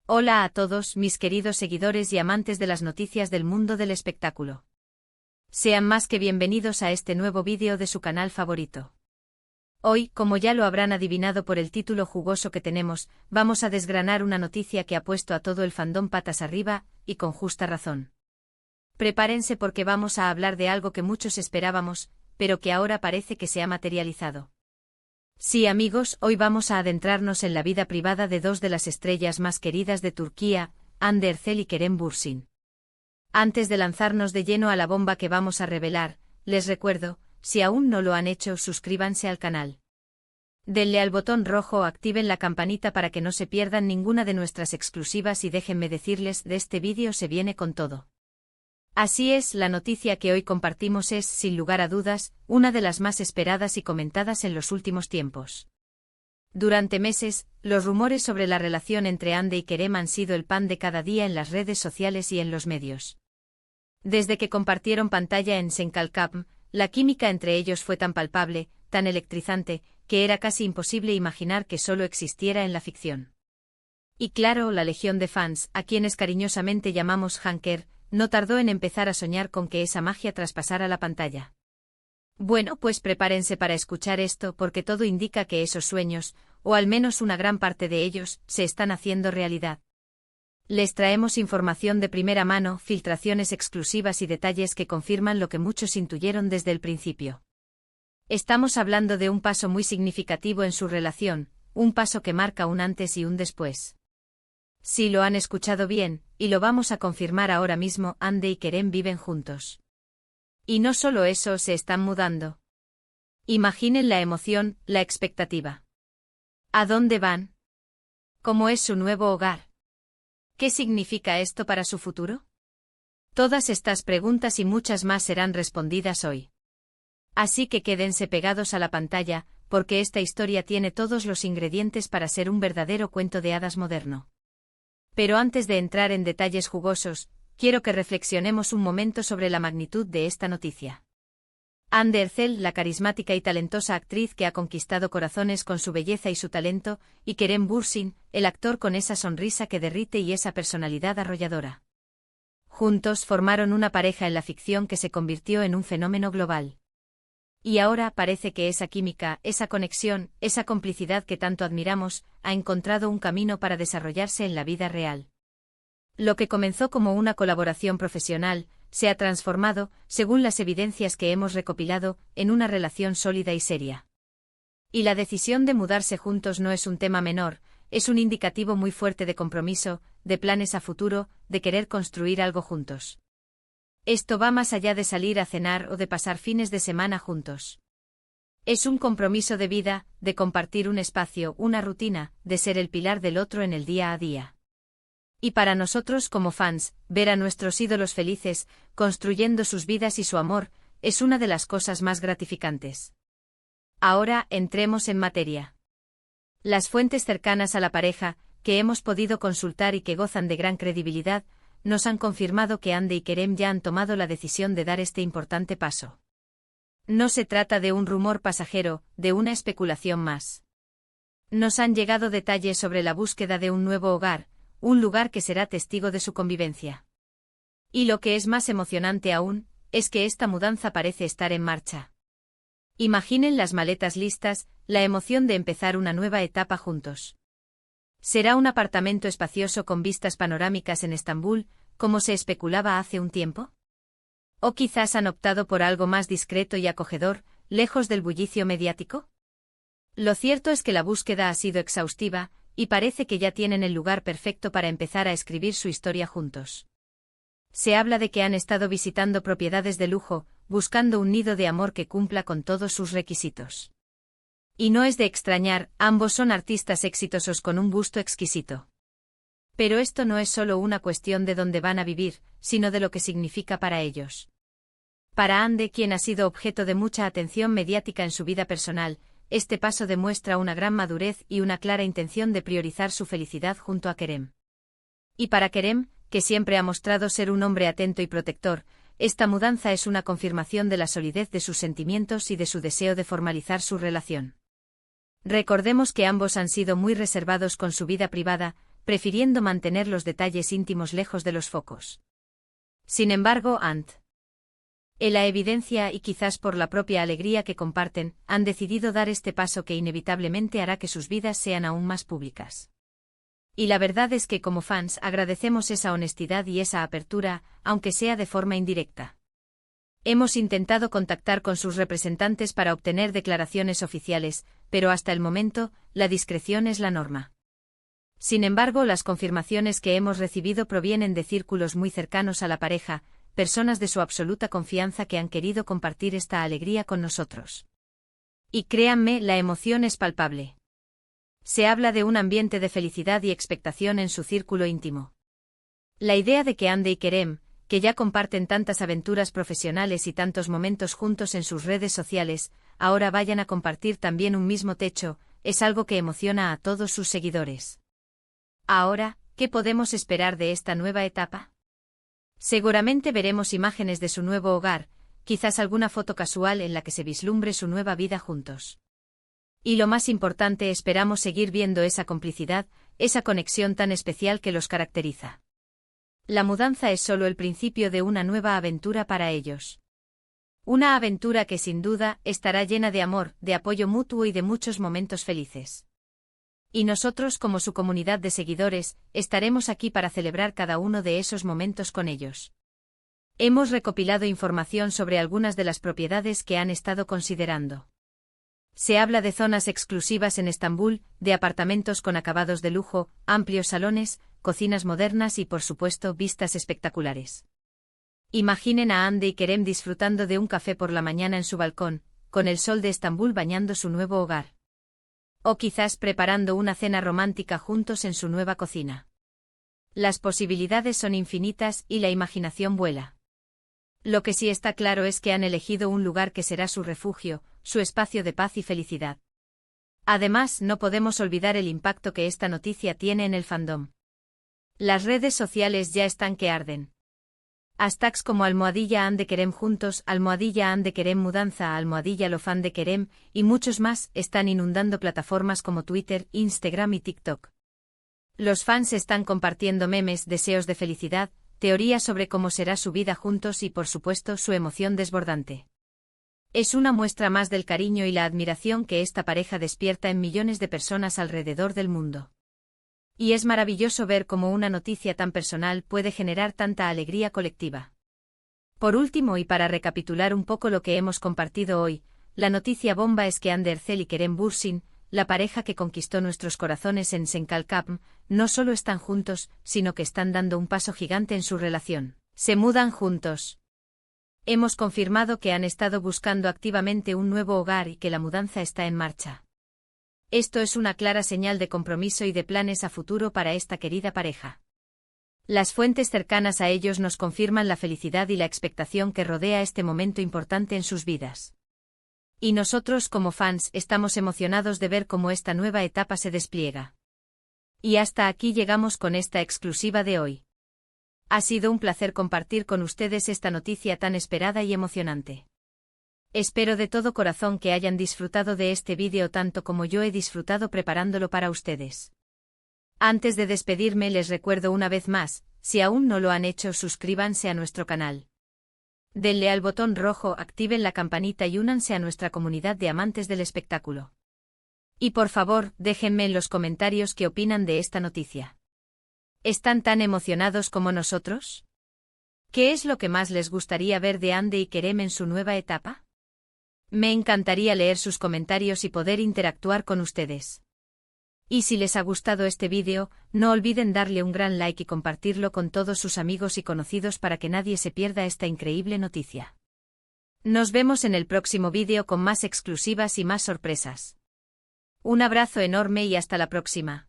Hola a todos mis queridos seguidores y amantes de las noticias del mundo del espectáculo. Sean más que bienvenidos a este nuevo vídeo de su canal favorito. Hoy, como ya lo habrán adivinado por el título jugoso que tenemos, vamos a desgranar una noticia que ha puesto a todo el fandom patas arriba, y con justa razón. Prepárense porque vamos a hablar de algo que muchos esperábamos, pero que ahora parece que se ha materializado. Sí, amigos, hoy vamos a adentrarnos en la vida privada de dos de las estrellas más queridas de Turquía, Hande Erçel y Kerem Bürsin. Antes de lanzarnos de lleno a la bomba que vamos a revelar, les recuerdo, si aún no lo han hecho, suscríbanse al canal. Denle al botón rojo o activen la campanita para que no se pierdan ninguna de nuestras exclusivas y déjenme decirles, de este vídeo se viene con todo. Así es, la noticia que hoy compartimos es, sin lugar a dudas, una de las más esperadas y comentadas en los últimos tiempos. Durante meses, los rumores sobre la relación entre Hande y Kerem han sido el pan de cada día en las redes sociales y en los medios. Desde que compartieron pantalla en Senkalkam, la química entre ellos fue tan palpable, tan electrizante, que era casi imposible imaginar que solo existiera en la ficción. Y claro, la legión de fans, a quienes cariñosamente llamamos Hanker, no tardó en empezar a soñar con que esa magia traspasara la pantalla. Bueno, pues prepárense para escuchar esto porque todo indica que esos sueños, o al menos una gran parte de ellos, se están haciendo realidad. Les traemos información de primera mano, filtraciones exclusivas y detalles que confirman lo que muchos intuyeron desde el principio. Estamos hablando de un paso muy significativo en su relación, un paso que marca un antes y un después. Sí, lo han escuchado bien, y lo vamos a confirmar ahora mismo, Hande y Kerem viven juntos. Y no solo eso, se están mudando. Imaginen la emoción, la expectativa. ¿A dónde van? ¿Cómo es su nuevo hogar? ¿Qué significa esto para su futuro? Todas estas preguntas y muchas más serán respondidas hoy. Así que quédense pegados a la pantalla, porque esta historia tiene todos los ingredientes para ser un verdadero cuento de hadas moderno. Pero antes de entrar en detalles jugosos, quiero que reflexionemos un momento sobre la magnitud de esta noticia. Hande Erçel, la carismática y talentosa actriz que ha conquistado corazones con su belleza y su talento, y Kerem Bürsin, el actor con esa sonrisa que derrite y esa personalidad arrolladora. Juntos formaron una pareja en la ficción que se convirtió en un fenómeno global. Y ahora parece que esa química, esa conexión, esa complicidad que tanto admiramos, ha encontrado un camino para desarrollarse en la vida real. Lo que comenzó como una colaboración profesional, se ha transformado, según las evidencias que hemos recopilado, en una relación sólida y seria. Y la decisión de mudarse juntos no es un tema menor, es un indicativo muy fuerte de compromiso, de planes a futuro, de querer construir algo juntos. Esto va más allá de salir a cenar o de pasar fines de semana juntos. Es un compromiso de vida, de compartir un espacio, una rutina, de ser el pilar del otro en el día a día. Y para nosotros como fans, ver a nuestros ídolos felices, construyendo sus vidas y su amor, es una de las cosas más gratificantes. Ahora, entremos en materia. Las fuentes cercanas a la pareja, que hemos podido consultar y que gozan de gran credibilidad, nos han confirmado que Hande y Kerem ya han tomado la decisión de dar este importante paso. No se trata de un rumor pasajero, de una especulación más. Nos han llegado detalles sobre la búsqueda de un nuevo hogar, un lugar que será testigo de su convivencia. Y lo que es más emocionante aún, es que esta mudanza parece estar en marcha. Imaginen las maletas listas, la emoción de empezar una nueva etapa juntos. ¿Será un apartamento espacioso con vistas panorámicas en Estambul, como se especulaba hace un tiempo? ¿O quizás han optado por algo más discreto y acogedor, lejos del bullicio mediático? Lo cierto es que la búsqueda ha sido exhaustiva, y parece que ya tienen el lugar perfecto para empezar a escribir su historia juntos. Se habla de que han estado visitando propiedades de lujo, buscando un nido de amor que cumpla con todos sus requisitos. Y no es de extrañar, ambos son artistas exitosos con un gusto exquisito. Pero esto no es solo una cuestión de dónde van a vivir, sino de lo que significa para ellos. Para Hande, quien ha sido objeto de mucha atención mediática en su vida personal, este paso demuestra una gran madurez y una clara intención de priorizar su felicidad junto a Kerem. Y para Kerem, que siempre ha mostrado ser un hombre atento y protector, esta mudanza es una confirmación de la solidez de sus sentimientos y de su deseo de formalizar su relación. Recordemos que ambos han sido muy reservados con su vida privada, prefiriendo mantener los detalles íntimos lejos de los focos. Sin embargo, la evidencia y quizás por la propia alegría que comparten, han decidido dar este paso que inevitablemente hará que sus vidas sean aún más públicas. Y la verdad es que como fans agradecemos esa honestidad y esa apertura, aunque sea de forma indirecta. Hemos intentado contactar con sus representantes para obtener declaraciones oficiales, pero hasta el momento, la discreción es la norma. Sin embargo, las confirmaciones que hemos recibido provienen de círculos muy cercanos a la pareja, personas de su absoluta confianza que han querido compartir esta alegría con nosotros. Y créanme, la emoción es palpable. Se habla de un ambiente de felicidad y expectación en su círculo íntimo. La idea de que Ande y Kerem, que ya comparten tantas aventuras profesionales y tantos momentos juntos en sus redes sociales, ahora vayan a compartir también un mismo techo, es algo que emociona a todos sus seguidores. Ahora, ¿qué podemos esperar de esta nueva etapa? Seguramente veremos imágenes de su nuevo hogar, quizás alguna foto casual en la que se vislumbre su nueva vida juntos. Y lo más importante, esperamos seguir viendo esa complicidad, esa conexión tan especial que los caracteriza. La mudanza es solo el principio de una nueva aventura para ellos. Una aventura que sin duda estará llena de amor, de apoyo mutuo y de muchos momentos felices. Y nosotros, como su comunidad de seguidores, estaremos aquí para celebrar cada uno de esos momentos con ellos. Hemos recopilado información sobre algunas de las propiedades que han estado considerando. Se habla de zonas exclusivas en Estambul, de apartamentos con acabados de lujo, amplios salones, cocinas modernas y por supuesto vistas espectaculares. Imaginen a Ande y Kerem disfrutando de un café por la mañana en su balcón, con el sol de Estambul bañando su nuevo hogar. O quizás preparando una cena romántica juntos en su nueva cocina. Las posibilidades son infinitas y la imaginación vuela. Lo que sí está claro es que han elegido un lugar que será su refugio, su espacio de paz y felicidad. Además, no podemos olvidar el impacto que esta noticia tiene en el fandom. Las redes sociales ya están que arden. Hashtags como #Ande Kerem juntos, #Ande Kerem mudanza, #lo fan de Kerem, y muchos más están inundando plataformas como Twitter, Instagram y TikTok. Los fans están compartiendo memes, deseos de felicidad, teorías sobre cómo será su vida juntos y por supuesto su emoción desbordante. Es una muestra más del cariño y la admiración que esta pareja despierta en millones de personas alrededor del mundo. Y es maravilloso ver cómo una noticia tan personal puede generar tanta alegría colectiva. Por último y para recapitular un poco lo que hemos compartido hoy, la noticia bomba es que Hande Erçel y Kerem Bürsin, la pareja que conquistó nuestros corazones en Senkalkapm, no solo están juntos, sino que están dando un paso gigante en su relación. Se mudan juntos. Hemos confirmado que han estado buscando activamente un nuevo hogar y que la mudanza está en marcha. Esto es una clara señal de compromiso y de planes a futuro para esta querida pareja. Las fuentes cercanas a ellos nos confirman la felicidad y la expectación que rodea este momento importante en sus vidas. Y nosotros como fans estamos emocionados de ver cómo esta nueva etapa se despliega. Y hasta aquí llegamos con esta exclusiva de hoy. Ha sido un placer compartir con ustedes esta noticia tan esperada y emocionante. Espero de todo corazón que hayan disfrutado de este vídeo tanto como yo he disfrutado preparándolo para ustedes. Antes de despedirme les recuerdo una vez más, si aún no lo han hecho suscríbanse a nuestro canal. Denle al botón rojo, activen la campanita y únanse a nuestra comunidad de amantes del espectáculo. Y por favor, déjenme en los comentarios qué opinan de esta noticia. ¿Están tan emocionados como nosotros? ¿Qué es lo que más les gustaría ver de Hande y Kerem en su nueva etapa? Me encantaría leer sus comentarios y poder interactuar con ustedes. Y si les ha gustado este vídeo, no olviden darle un gran like y compartirlo con todos sus amigos y conocidos para que nadie se pierda esta increíble noticia. Nos vemos en el próximo vídeo con más exclusivas y más sorpresas. Un abrazo enorme y hasta la próxima.